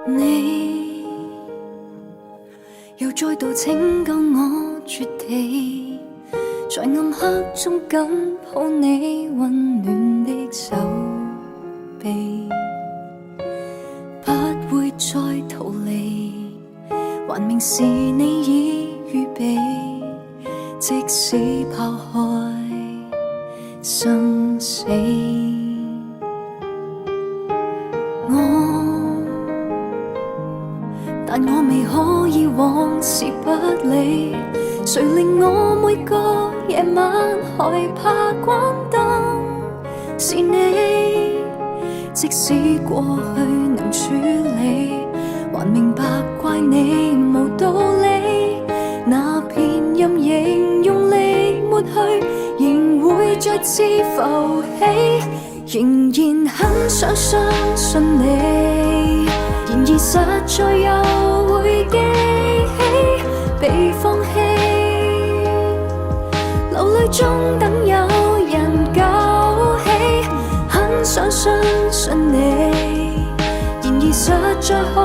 你又再度拯救我絕地，在暗黑中緊抱你溫暖的手臂，不會再逃離，還明是你已預備，即使拋開生死。但我未可以往事不理，誰令我每個夜晚害怕關燈？是你，即使過去能處理，還明白怪你無道理。那片陰影用力抹去，仍會再次浮起，仍然很想相信你。然而實在又會記起被放棄，流淚中等有人救起，很想相信你。然而實在可